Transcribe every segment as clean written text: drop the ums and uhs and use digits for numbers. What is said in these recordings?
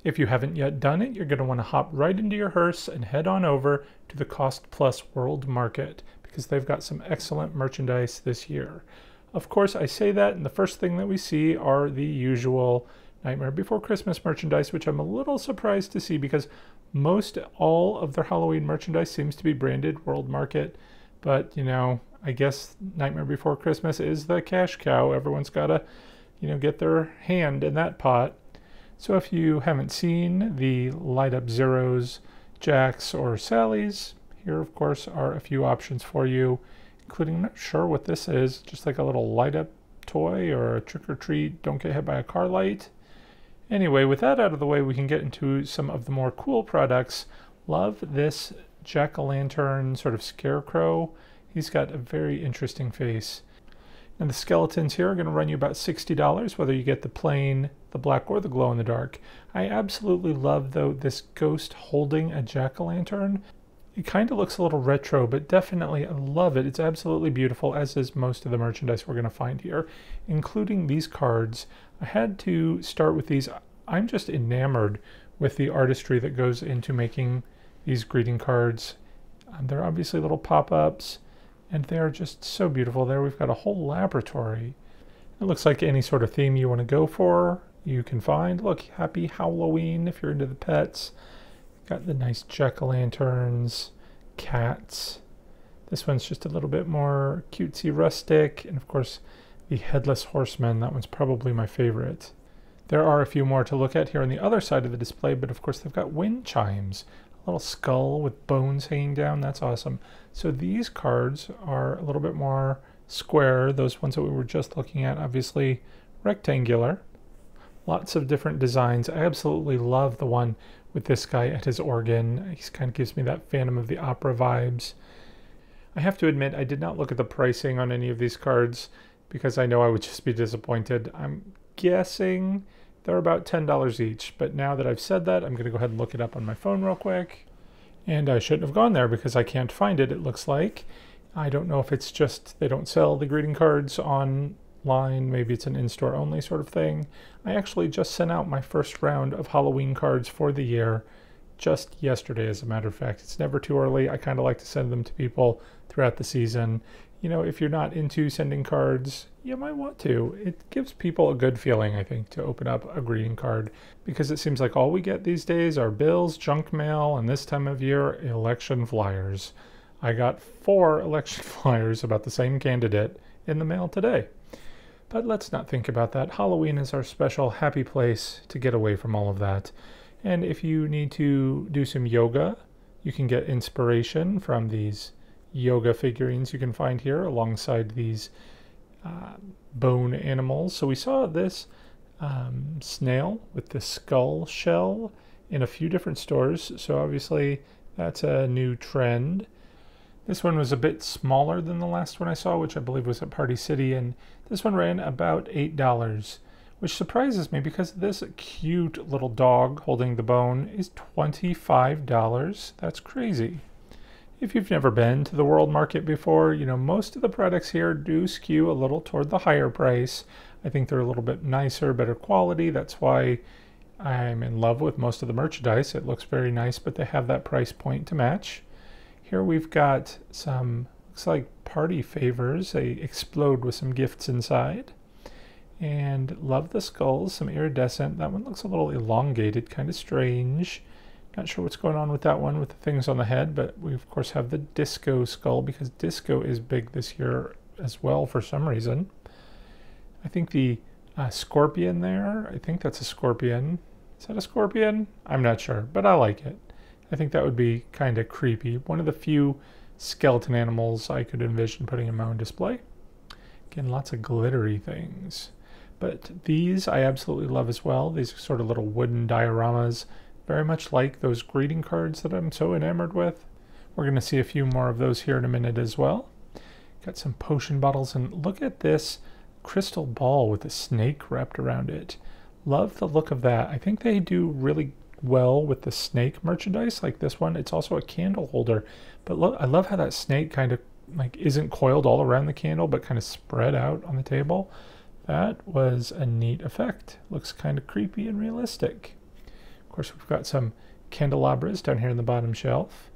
If you haven't yet done it, you're going to want to hop right into your hearse and head on over to the Cost Plus World Market because they've got some excellent merchandise this year. Of course, I say that, and the first thing that we see are the usual Nightmare Before Christmas merchandise, which I'm a little surprised to see because most all of their Halloween merchandise seems to be branded World Market. But, you know, I guess Nightmare Before Christmas is the cash cow. Everyone's got to, you know, get their hand in that pot. So if you haven't seen the Light Up Zeros, Jacks, or Sallies, here, of course, are a few options for you, including, I'm not sure what this is, just like a little light-up toy or a trick-or-treat, don't get hit by a car light. Anyway, with that out of the way, we can get into some of the more cool products. Love this jack-o'-lantern sort of scarecrow. He's got a very interesting face. And the skeletons here are going to run you about $60, whether you get the plain, the black, or the glow-in-the-dark. I absolutely love, though, this ghost holding a jack-o'-lantern. It kind of looks a little retro, but definitely I love it. It's absolutely beautiful, as is most of the merchandise we're going to find here, including these cards. I had to start with these. I'm just enamored with the artistry that goes into making these greeting cards. They're obviously little pop-ups, and they are just so beautiful. There we've got a whole laboratory. It looks like any sort of theme you want to go for, you can find. Look, Happy Halloween if you're into the pets. Got the nice jack-o'-lanterns, cats. This one's just a little bit more cutesy rustic, and of course the Headless Horseman. That one's probably my favorite. There are a few more to look at here on the other side of the display, but of course they've got wind chimes. A little skull with bones hanging down. That's awesome. So these cards are a little bit more square. Those ones that we were just looking at, obviously rectangular. Lots of different designs. I absolutely love the one with this guy at his organ. He kind of gives me that Phantom of the Opera vibes. I have to admit, I did not look at the pricing on any of these cards because I know I would just be disappointed. I'm guessing they're about $10 each, but now that I've said that, I'm going to go ahead and look it up on my phone real quick. And I shouldn't have gone there because I can't find it, it looks like. I don't know if it's just they don't sell the greeting cards online. Maybe it's an in-store only sort of thing. I actually just sent out my first round of Halloween cards for the year just yesterday, as a matter of fact. It's never too early. I kind of like to send them to people throughout the season. You know, if you're not into sending cards, you might want to. It gives people a good feeling, I think, to open up a greeting card because it seems like all we get these days are bills, junk mail, and this time of year, election flyers. I got 4 election flyers about the same candidate in the mail today. But let's not think about that. Halloween is our special happy place to get away from all of that. And if you need to do some yoga, you can get inspiration from these yoga figurines you can find here alongside these bone animals. So we saw this snail with the skull shell in a few different stores. So obviously that's a new trend. This one was a bit smaller than the last one I saw, which I believe was at Party City, and this one ran about $8, which surprises me because this cute little dog holding the bone is $25. That's crazy. If you've never been to the World Market before, you know, most of the products here do skew a little toward the higher price. I think they're a little bit nicer, better quality. That's why I'm in love with most of the merchandise. It looks very nice, but they have that price point to match. Here we've got some, looks like party favors. They explode with some gifts inside. And love the skulls, some iridescent. That one looks a little elongated, kind of strange. Not sure what's going on with that one with the things on the head, but we of course have the disco skull because disco is big this year as well for some reason. I think the scorpion there, I think that's a scorpion. Is that a scorpion? I'm not sure, but I like it. I think that would be kind of creepy. One of the few skeleton animals I could envision putting in my own display. Again, lots of glittery things. But these I absolutely love as well. These are sort of little wooden dioramas, very much like those greeting cards that I'm so enamored with. We're going to see a few more of those here in a minute as well. Got some potion bottles, and look at this crystal ball with a snake wrapped around it. Love the look of that. I think they do really well with the snake merchandise like this one. It's also a candle holder, but look, I love how that snake kind of like isn't coiled all around the candle but kind of spread out on the table. That was a neat effect. Looks kind of creepy and realistic. Of course, we've got some candelabras down here in the bottom shelf.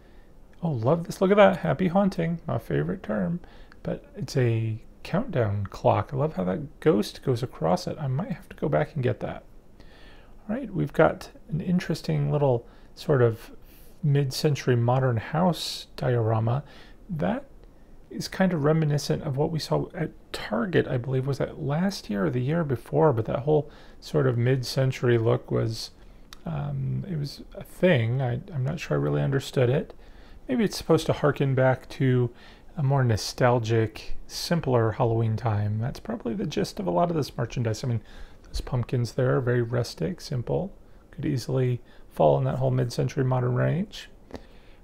Oh, love this. Look at that. Happy haunting. My favorite term. But it's a countdown clock. I love how that ghost goes across it. I might have to go back and get that. All right, we've got an interesting little sort of mid-century modern house diorama. That is kind of reminiscent of what we saw at Target, I believe. Was that last year or the year before? But that whole sort of mid-century look was, it was a thing. I'm not sure I really understood it. Maybe it's supposed to harken back to a more nostalgic, simpler Halloween time. That's probably the gist of a lot of this merchandise. I mean, those pumpkins there are very rustic, simple. Could easily fall in that whole mid-century modern range.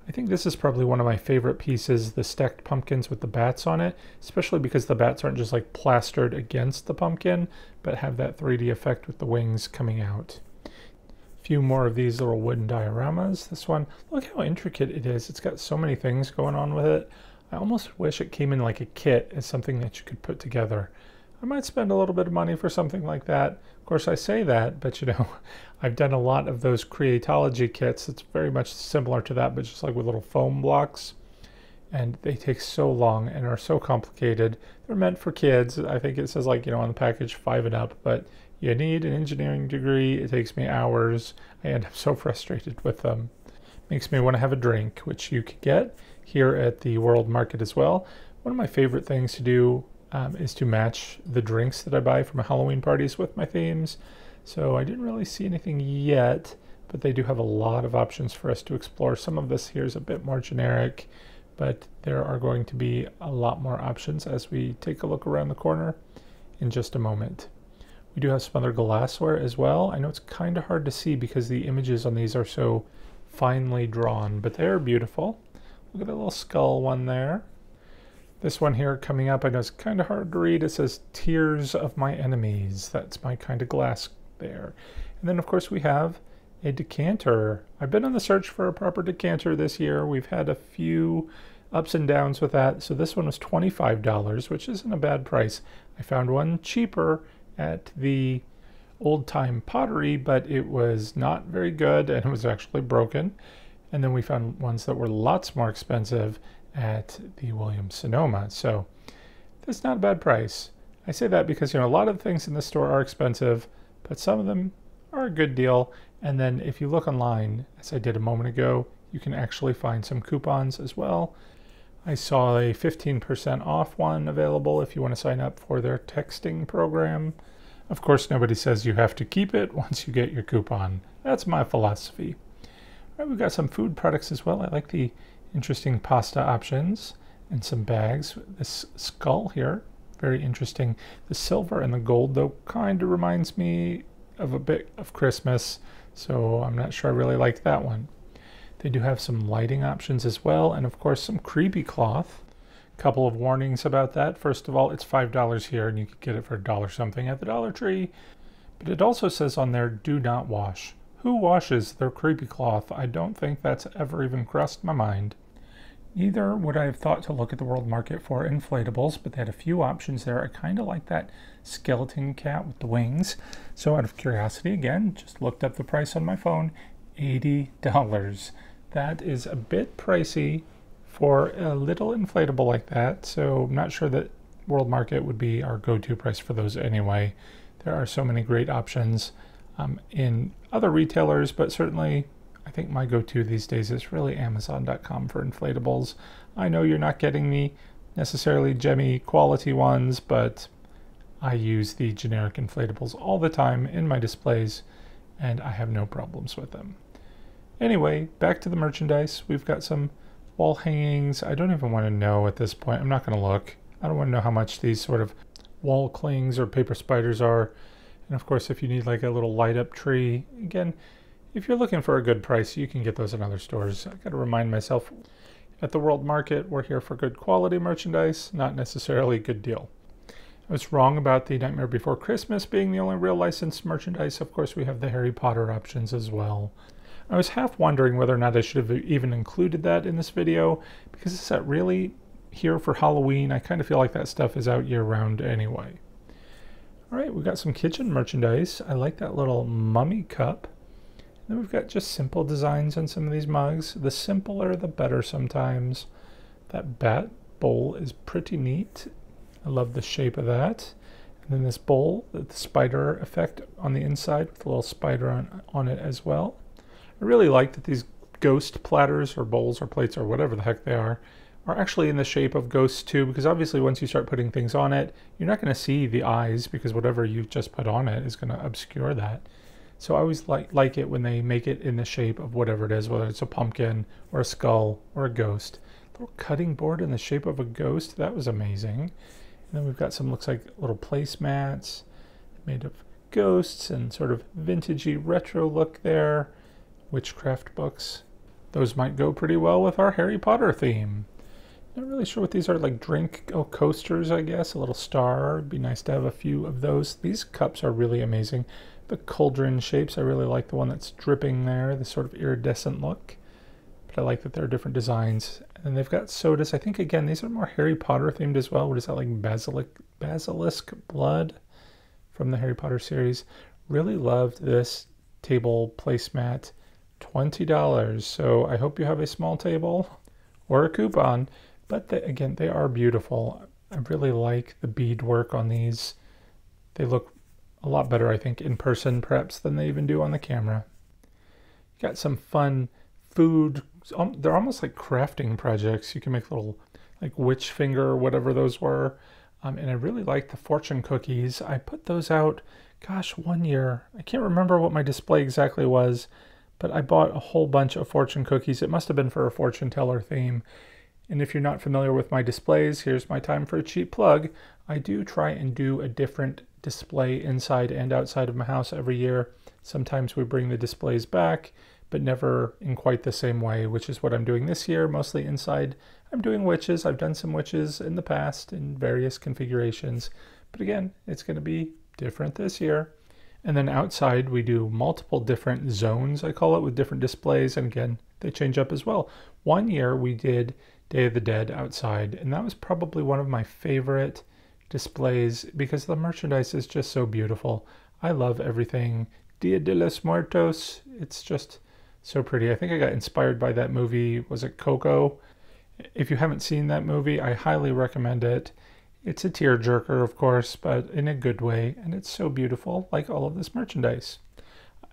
I think this is probably one of my favorite pieces, the stacked pumpkins with the bats on it, especially because the bats aren't just like plastered against the pumpkin, but have that 3D effect with the wings coming out. Few more of these little wooden dioramas. This one, look how intricate it is. It's got so many things going on with it. I almost wish it came in like a kit as something that you could put together. I might spend a little bit of money for something like that. Of course, I say that, but you know, I've done a lot of those Creatology kits. It's very much similar to that, but just like with little foam blocks. And they take so long and are so complicated. They're meant for kids. I think it says like, you know, on the package 5 and up, but you need an engineering degree. It takes me hours. I end up so frustrated with them. Makes me want to have a drink, which you could get here at the World Market as well. One of my favorite things to do is to match the drinks that I buy for my Halloween parties with my themes. So I didn't really see anything yet, but they do have a lot of options for us to explore. Some of this here is a bit more generic, but there are going to be a lot more options as we take a look around the corner in just a moment. We do have some other glassware as well. I know it's kind of hard to see because the images on these are so finely drawn, but they're beautiful. Look at that little skull one there. This one here coming up, I know it's kind of hard to read. It says, "Tears of My Enemies." That's my kind of glass there. And then, of course, we have a decanter. I've been on the search for a proper decanter this year. We've had a few ups and downs with that. So this one was $25, which isn't a bad price. I found one cheaper at the Old Time Pottery, but it was not very good and it was actually broken. And then we found ones that were lots more expensive at the Williams-Sonoma. So that's not a bad price. I say that because, you know, a lot of the things in the store are expensive, but some of them are a good deal. And then if you look online, as I did a moment ago, you can actually find some coupons as well. I saw a 15% off one available if you want to sign up for their texting program. Of course, nobody says you have to keep it once you get your coupon. That's my philosophy. All right, we've got some food products as well. I like the interesting pasta options and some bags. This skull here, very interesting. The silver and the gold, though, kind of reminds me of a bit of Christmas, so I'm not sure I really like that one. They do have some lighting options as well, and of course some creepy cloth. A couple of warnings about that. First of all, it's $5 here, and you could get it for $1 something at the Dollar Tree. But it also says on there, "Do not wash." Who washes their creepy cloth? I don't think that's ever even crossed my mind. Neither would I have thought to look at the World Market for inflatables, but they had a few options there. I kind of like that skeleton cat with the wings. So out of curiosity, again, just looked up the price on my phone, $80. That is a bit pricey for a little inflatable like that. So I'm not sure that World Market would be our go-to price for those anyway. There are so many great options in other retailers, but certainly I think my go-to these days is really Amazon.com for inflatables. I know you're not getting the necessarily gemmy quality ones, but I use the generic inflatables all the time in my displays, and I have no problems with them. Anyway, back to the merchandise. We've got some wall hangings. I don't even want to know at this point. I'm not going to look. I don't want to know how much these sort of wall clings or paper spiders are. And of course, if you need like a little light up tree, again, if you're looking for a good price, you can get those in other stores. I got to remind myself, at the World Market, we're here for good quality merchandise, not necessarily good deal. I was wrong about the Nightmare Before Christmas being the only real licensed merchandise. Of course, we have the Harry Potter options as well. I was half wondering whether or not I should have even included that in this video, because is that really here for Halloween? I kind of feel like that stuff is out year-round anyway. All right, we got some kitchen merchandise. I like that little mummy cup. Then we've got just simple designs on some of these mugs. The simpler, the better sometimes. That bat bowl is pretty neat. I love the shape of that. And then this bowl, the spider effect on the inside with a little spider on it as well. I really like that these ghost platters or bowls or plates or whatever the heck they are actually in the shape of ghosts too, because obviously once you start putting things on it, you're not going to see the eyes because whatever you've just put on it is going to obscure that. So I always like it when they make it in the shape of whatever it is, whether it's a pumpkin or a skull or a ghost. A little cutting board in the shape of a ghost, that was amazing. And then we've got some, looks like little placemats made of ghosts and sort of vintagey retro look there. Witchcraft books. Those might go pretty well with our Harry Potter theme. Not really sure what these are, like drink coasters, I guess. A little star. It'd be nice to have a few of those. These cups are really amazing. The cauldron shapes, I really like the one that's dripping there, the sort of iridescent look. But I like that there are different designs. And they've got sodas. I think, again, these are more Harry Potter themed as well. What is that, like basilisk blood from the Harry Potter series? Really loved this table placemat. $20. So I hope you have a small table or a coupon. But again, they are beautiful. I really like the beadwork on these. They look a lot better, I think, in person perhaps than they even do on the camera. Got some fun food. They're almost like crafting projects. You can make little like witch finger or whatever those were. And I really like the fortune cookies. I put those out, gosh, one year. I can't remember what my display exactly was, but I bought a whole bunch of fortune cookies. It must have been for a fortune teller theme. And if you're not familiar with my displays, here's my time for a cheap plug. I do try and do a different display inside and outside of my house every year. Sometimes we bring the displays back, but never in quite the same way, which is what I'm doing this year, mostly inside. I'm doing witches. I've done some witches in the past in various configurations. But again, it's going to be different this year. And then outside, we do multiple different zones, I call it, with different displays. And again, they change up as well. One year we did Day of the Dead outside, and that was probably one of my favorite displays because the merchandise is just so beautiful. I love everything. Dia de los Muertos, it's just so pretty. I think I got inspired by that movie, was it Coco? If you haven't seen that movie, I highly recommend it. It's a tearjerker, of course, but in a good way, and it's so beautiful, like all of this merchandise.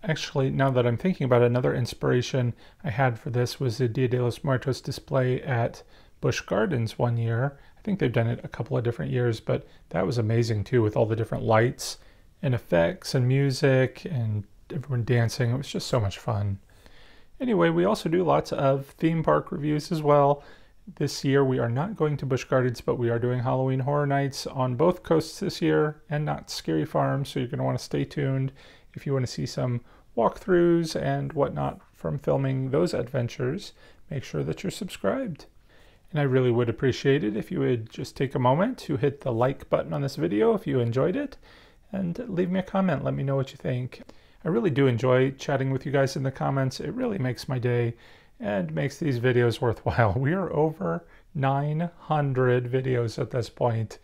Actually, now that I'm thinking about it, another inspiration I had for this was the Dia de los Muertos display at Busch Gardens one year. I think they've done it a couple of different years, but that was amazing too, with all the different lights and effects and music and everyone dancing. It was just so much fun. Anyway, we also do lots of theme park reviews as well. This year we are not going to Busch Gardens, but we are doing Halloween Horror Nights on both coasts this year and not Scary Farm, so you're going to want to stay tuned if you want to see some walkthroughs and whatnot from filming those adventures. Make sure that you're subscribed. And I really would appreciate it if you would just take a moment to hit the like button on this video if you enjoyed it, and leave me a comment. Let me know what you think. I really do enjoy chatting with you guys in the comments. It really makes my day and makes these videos worthwhile. We are over 900 videos at this point.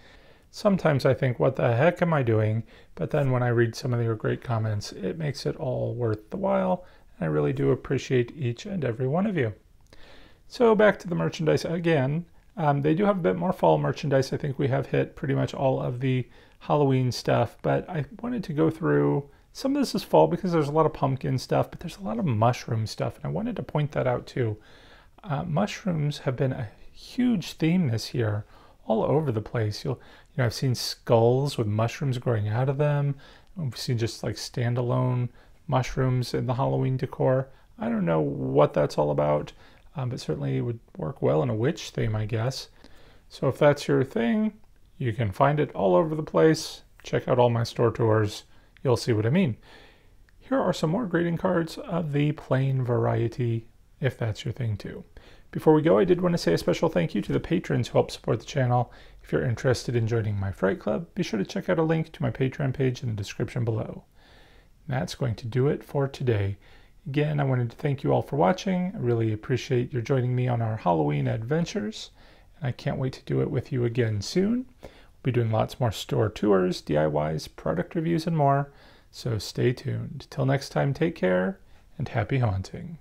Sometimes I think, what the heck am I doing? But then when I read some of your great comments, it makes it all worth the while. And I really do appreciate each and every one of you. So back to the merchandise again. They do have a bit more fall merchandise. I think we have hit pretty much all of the Halloween stuff, but I wanted to go through, some of this is fall because there's a lot of pumpkin stuff, but there's a lot of mushroom stuff, and I wanted to point that out too. Mushrooms have been a huge theme this year, all over the place. I've seen skulls with mushrooms growing out of them. We've seen just like standalone mushrooms in the Halloween decor. I don't know what that's all about, but certainly it would work well in a witch theme, I guess. So if that's your thing, you can find it all over the place. Check out all my store tours. You'll see what I mean. Here are some more greeting cards of the plain variety, if that's your thing too. Before we go, I did want to say a special thank you to the patrons who help support the channel. If you're interested in joining my Fright Club, be sure to check out a link to my Patreon page in the description below. That's going to do it for today. Again, I wanted to thank you all for watching. I really appreciate your joining me on our Halloween adventures, and I can't wait to do it with you again soon. We'll be doing lots more store tours, DIYs, product reviews, and more, so stay tuned. Till next time, take care, and happy haunting.